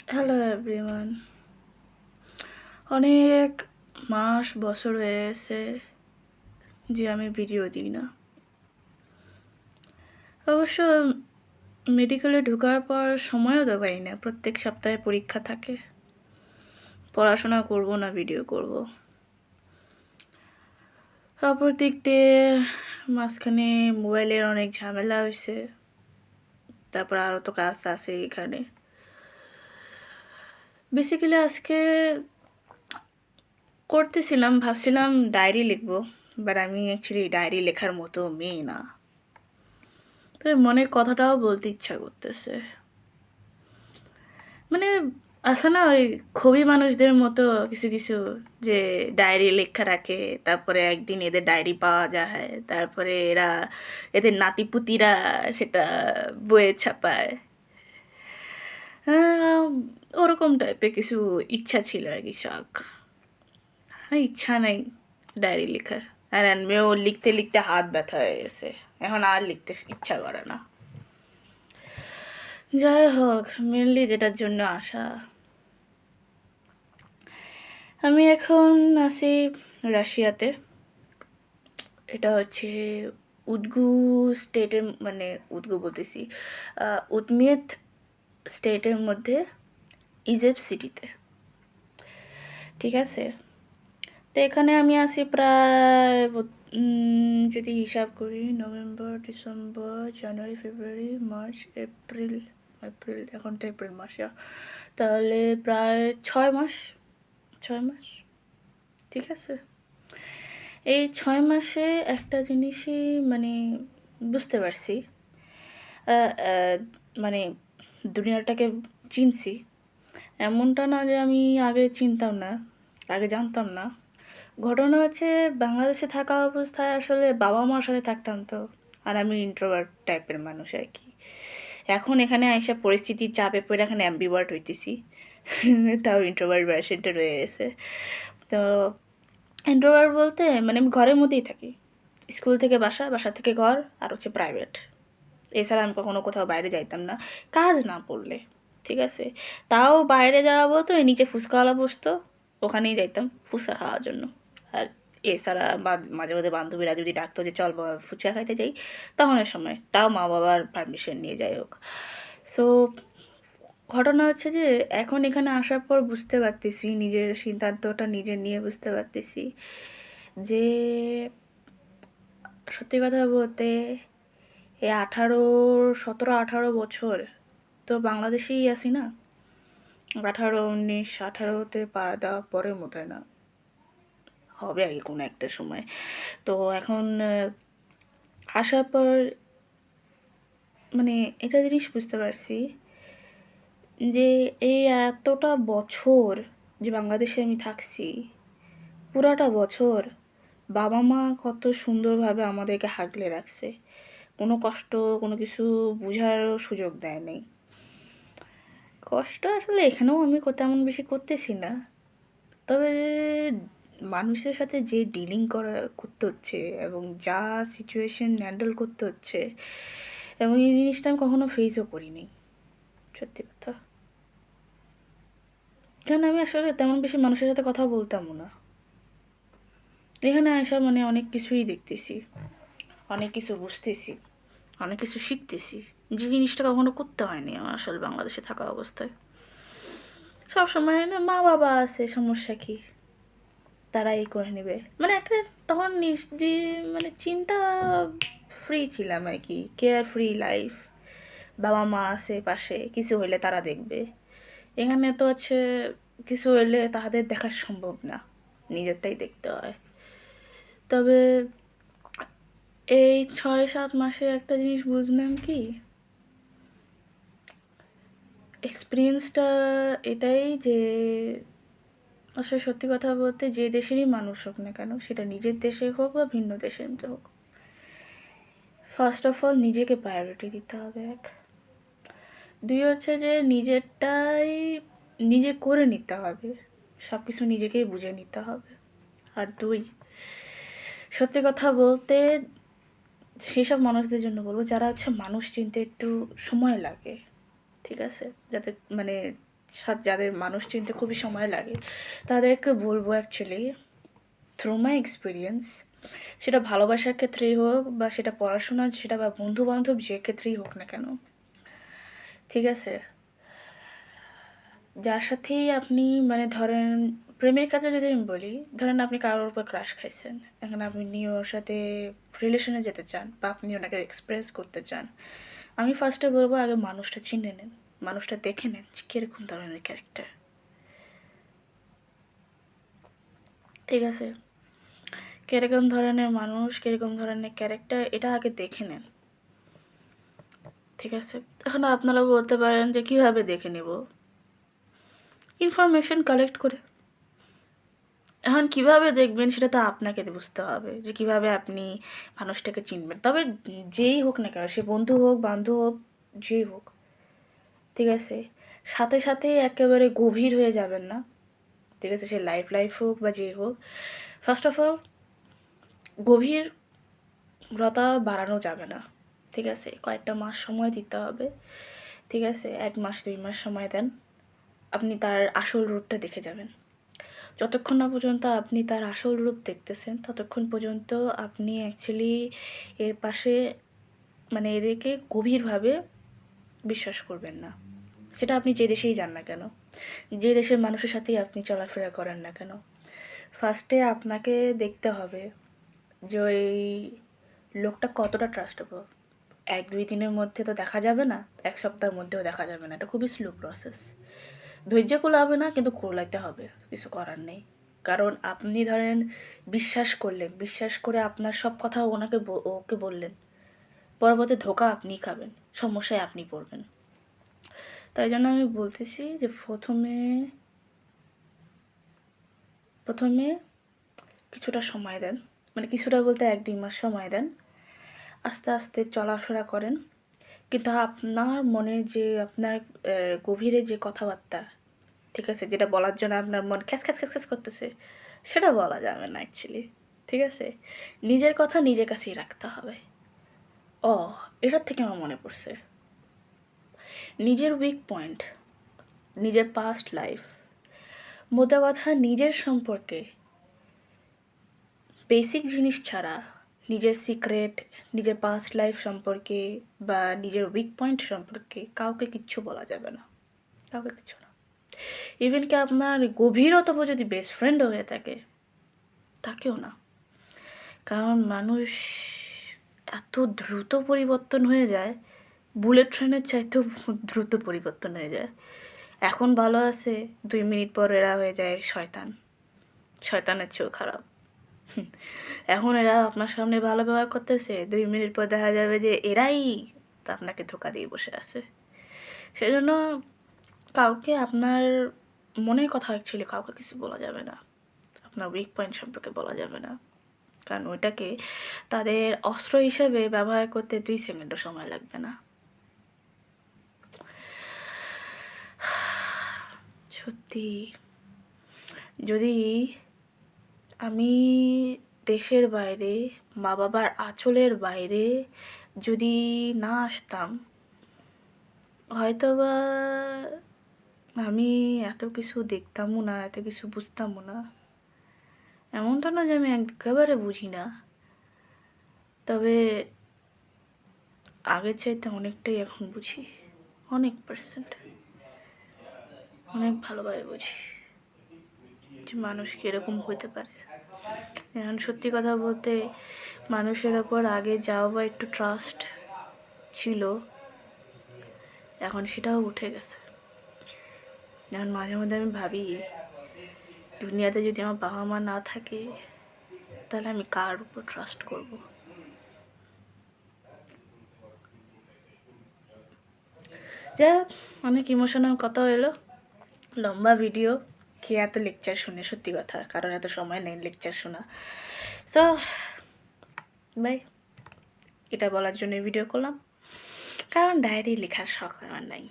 Hello everyone. অনেক মাস বছর হয়ে গেছে যে আমি ভিডিও দিই না। অবশ্য মেডিকেলে ঢোকার পর সময়ও তো পাই না, প্রত্যেক সপ্তাহে পরীক্ষা থাকে, পড়াশোনা করব না ভিডিও করব। অপর দিক দিয়ে মাঝখানে মোবাইলের অনেক ঝামেলা হয়েছে, তারপর আরও তো কাজ আছে এখানে। বেসিক্যালি আজকে করতেছিলাম, ভাবছিলাম ডায়েরি লিখবো, বাট আমি অ্যাকচুয়ালি ডায়েরি লেখার মতো মেয়ে না। তো মনের কথাটাও বলতে ইচ্ছা করতেছে। মানে আছে না ওই খুবই মানুষদের মতো কিছু কিছু, যে ডায়েরি লেখা রাখে, তারপরে একদিন এদের ডায়েরি পাওয়া যায়, তারপরে এদের নাতিপুতিরা সেটা বইয়ে ছাপায়। আহ, ওরকম টাইপের কিছু ইচ্ছা ছিল আর কি, শখ। হ্যাঁ, ইচ্ছা নাই ডায়েরি লেখার। আর আমিও লিখতে লিখতে হাত ব্যথা হয়ে গেছে, এখন আর লিখতে ইচ্ছা করে না। যাই হোক, মেনলি যেটার জন্য আসা, আমি এখন আছি রাশিয়াতে। এটা হচ্ছে উদগু স্টেটের, মানে উদগু বলতেছি, উদমিয়েত স্টেটের মধ্যে ইজেপ সিটিতে। ঠিক আছে, তো এখানে আমি আছি প্রায় যদি হিসাব করি, নভেম্বর, ডিসেম্বর, জানুয়ারি, ফেব্রুয়ারি, মার্চ, এপ্রিল, এপ্রিল এখন তো এপ্রিল মাস, তাহলে প্রায় 6 মাস। 6 মাস, ঠিক আছে। এই 6 মাসে একটা জিনিসই মানে বুঝতে পারছি, মানে দুনিয়াটাকে চিনছি। এমনটা না যে আমি আগে চিনতাম না, আগে জানতাম না। ঘটনা হচ্ছে, বাংলাদেশে থাকা অবস্থায় আসলে বাবা মার সাথে থাকতাম তো, আর আমি ইন্ট্রোভার্ট টাইপের মানুষ আর কি। এখন এখানে আইসা পরিস্থিতির চাপে পড়ে এখানে অ্যাম্বিভার্ট হইতেছি। তাও ইন্ট্রোভার্ট ভার্সনটা রয়ে গেছে। তো ইন্ট্রোভার্ট বলতে মানে আমি ঘরের মধ্যেই থাকি, স্কুল থেকে বাসা, বাসা থেকে ঘর, আর হচ্ছে প্রাইভেট। এছাড়া আমি কখনো কোথাও বাইরে যাইতাম না, কাজ না পড়লে। ঠিক আছে, তাও বাইরে যাওয়া বলতো ওই নিচে ফুচকাওয়ালা বসতো, ওখানেই যাইতাম ফুচকা খাওয়ার জন্য। আর এছাড়া মাঝে মাঝে বান্ধবীরা যদি ডাকতো যে চল ফুচকা খাইতে যাই, তখনের সময় তাও মা বাবার পারমিশন নিয়ে যাই হোক। সো ঘটনা হচ্ছে যে এখন এখানে আসার পর বুঝতে পারতেছি, নিজের সিদ্ধান্তটা নিজে নিয়ে বুঝতে পারতেছি যে সত্যি কথা বলতে এই 17-18 বছর তো বাংলাদেশেই আছি না। 18-19-18তে পা দেওয়ার পরে মতো হয় না, হবে আর কি কোনো একটা সময়। তো এখন আসার পর মানে এটা জিনিস বুঝতে পারছি যে এই এতটা বছর যে বাংলাদেশে আমি থাকছি, পুরাটা বছর বাবা মা কত সুন্দরভাবে আমাদেরকে আগলে রাখছে, কোনো কষ্ট কোনো কিছু বোঝারও সুযোগ দেয় নাই। কষ্ট আসলে এখানেও আমি তেমন বেশি করতেছি না, তবে মানুষের সাথে যে ডিলিং করতে হচ্ছে এবং যা সিচুয়েশন হ্যান্ডেল করতে হচ্ছে, এবং এই জিনিসটা আমি কখনো ফেসও করিনি, সত্যি কথা। কারণ আমি আসলে তেমন বেশি মানুষের সাথে কথা বলতামও না। এখানে আসা মানে অনেক কিছুই দেখতেছি, অনেক কিছু বুঝতেছি, অনেক কিছু শিখতেছি, যে জিনিসটা কখনো করতে হয়নি আমার আসলে বাংলাদেশে থাকা অবস্থায়। সবসময় না মা বাবা আছে, সমস্যা কি, তারাই করে নেবে, মানে একটা তখন মানে চিন্তা ফ্রি ছিলাম আর কি, কেয়ার ফ্রি লাইফ। বাবা মা আছে পাশে, কিছু হইলে তারা দেখবে। এখানে তো হচ্ছে কিছু হইলে তাদের দেখা সম্ভব না, নিজেরটাই দেখতে হয়। তবে এই 6-7 মাসে একটা জিনিস বুঝলাম কি, এক্সপিরিয়েন্সটা এটাই যে আসলে সত্যি কথা বলতে যে দেশেরই মানুষ হোক না কেন, সেটা নিজের দেশে হোক বা ভিন্ন দেশের হোক, ফার্স্ট অফ অল নিজেকে প্রায়োরিটি দিতে হবে, এক। দুই হচ্ছে যে নিজেরটাই নিজে করে নিতে হবে, সব কিছু নিজেকেই বুঝে নিতে হবে। আর দুই, সত্যি কথা বলতে সেসব মানুষদের জন্য বলবো যারা হচ্ছে মানুষ চিনতে একটু সময় লাগে, ঠিক আছে, যাতে মানে যাদের মানুষ চিনতে খুবই সময় লাগে তাদেরকে বলবো অ্যাকচুয়ালি থ্রু মাই এক্সপিরিয়েন্স, সেটা ভালোবাসার ক্ষেত্রেই হোক বা সেটা পড়াশোনা, সেটা বা বন্ধু বান্ধব, যে ক্ষেত্রেই হোক না কেন, ঠিক আছে, যার সাথেই আপনি মানে ধরেন প্রেমের কাছে যদি আমি বলি, ধরেন আপনি কারোর উপর ক্রাশ খাইছেন, এখন আপনি ওর সাথে রিলেশনে যেতে চান বা আপনি ওনাকে এক্সপ্রেস করতে চান, আমি ফার্স্টে বলবো আগে মানুষটা চিনে নেন, মানুষটা দেখে নেন যে কীরকম ধরনের ক্যারেক্টার, ঠিক আছে, কীরকম ধরনের মানুষ, কীরকম ধরনের ক্যারেক্টার, এটা আগে দেখে নেন, ঠিক আছে। এখন আপনারা বলতে পারেন যে কীভাবে দেখে নেব, ইনফরমেশন কালেক্ট করে। এখন কিভাবে দেখবেন সেটা তো আপনাকে বুঝতে হবে যে কিভাবে আপনি মানুষটাকে চিনবেন। তবে যেই হোক না কেন, সে বন্ধু হোক, বান্ধব হোক, যেই হোক, ঠিক আছে, সাথে সাথে একেবারে গভীর হয়ে যাবেন না, ঠিক আছে, সে লাইফ হোক বা যেই হোক। ফার্স্ট অফ অল গভীরতা বাড়ানো যাবে না, ঠিক আছে, কয়েকটা মাস সময় দিতে হবে, ঠিক আছে, 1 মাস 2 মাস সময় দেন, আপনি তার আসল রূপটা দেখে যাবেন। যতক্ষণ না পর্যন্ত আপনি তার আসল রূপ দেখতেছেন ততক্ষণ পর্যন্ত আপনি অ্যাকচুয়ালি এর পাশে মানে এদেরকে গভীরভাবে বিশ্বাস করবেন না, সেটা আপনি যে দেশেই যান না কেন, যে দেশের মানুষের সাথেই আপনি চলাফেরা করেন না কেন। ফার্স্টে আপনাকে দেখতে হবে যে ওই লোকটা কতটা ট্রাস্টেবল। 1-2 দিনের মধ্যে তো দেখা যাবে না, 1 সপ্তাহের মধ্যেও দেখা যাবে না, এটা খুবই স্লো প্রসেস। ধৈর্য কুলাবে না, কিন্তু কুলাইতে হবে, কিছু করার নেই। কারণ আপনি ধরেন বিশ্বাস করলেন, বিশ্বাস করে আপনার সব কথা ওকে বললেন, পরবর্তী ধোঁকা আপনিই খাবেন, সমস্যায় আপনি পড়বেন। তাই জন্য আমি বলতেছি যে প্রথমে কিছুটা সময় দেন, মানে কিছুটা বলতে 1-2 মাস সময় দেন, আস্তে আস্তে চলাফেরা করেন, কিন্তু আপনার মনে যে আপনার গভীরে যে কথাবার্তা, ঠিক আছে, যেটা বলার জন্য আপনার মন খ্যাস খ্যাস খ্যাস খ্যাস করতেছে, সেটা বলা যাবে না অ্যাকচুয়ালি, ঠিক আছে, নিজের কথা নিজের কাছেই রাখতে হবে। এটার থেকে আমার মনে পড়ছে, নিজের উইক পয়েন্ট, নিজের পাস্ট লাইফ, মোদ্দা কথা নিজের সম্পর্কে বেসিক জিনিস ছাড়া নিজের সিক্রেট, নিজের পাস্ট লাইফ সম্পর্কে বা নিজের উইক পয়েন্ট সম্পর্কে কাউকে কিচ্ছু বলা যাবে না, কাউকে কিছু না। ইভেন কি আপনার গভীরতম যদি বেস্ট ফ্রেন্ডও হয়ে থাকে, তাকেও না। কারণ মানুষ এত দ্রুত পরিবর্তন হয়ে যায়, বুলেট ট্রেনের চাইতেও দ্রুত পরিবর্তন হয়ে যায়। এখন ভালো আছে, 2 মিনিট পর এরা হয়ে যায় শয়তান, শয়তানের চেয়েও খারাপ। এখন এরা আপনার সামনে ভালো ব্যবহার করতেছে, 2 মিনিট পর দেখা যাবে যে এরাই আপনাকে ধোকা দিয়ে বসে আছে। সেজন্য কাউকে আপনার মনের কথা অ্যাকচুয়ালি কাউকে কিছু বলা যাবে না, আপনার উইক পয়েন্ট সম্পর্কে বলা যাবে না, কারণ ওইটাকে তাদের অস্ত্র হিসেবে ব্যবহার করতে 2 সেকেন্ডও সময় লাগবে না। সত্যি, যদি আমি দেশের বাইরে, মা বাবার আঁচলের বাইরে যদি না আসতাম, হয়তোবা আমি এত কিছু দেখতামও না, এত কিছু বুঝতামও না। এমনটা না যে আমি একেবারে বুঝি না, তবে আগের চাইতে অনেকটাই এখন বুঝি, অনেক %, অনেক ভালোভাবে বুঝি যে মানুষ কীরকম হতে পারে। এখন সত্যি কথা বলতে মানুষের ওপর আগে যাও বা একটু ট্রাস্ট ছিল, এখন সেটাও উঠে গেছে। এখন মাঝে মধ্যে আমি ভাবি দুনিয়াতে যদি আমার বাবা মা না থাকে তাহলে আমি কার উপর ট্রাস্ট করব। যাই হোক, অনেক ইমোশনাল কথা হলো, লম্বা ভিডিও, কে এত লেকচার শুনে, সত্যি কথা, কারণ এত সময় নেই লেকচার শোনা। সো বাই, এটা বলার জন্য ভিডিও করলাম, কারণ ডায়েরি লেখার শখ আমার নাই।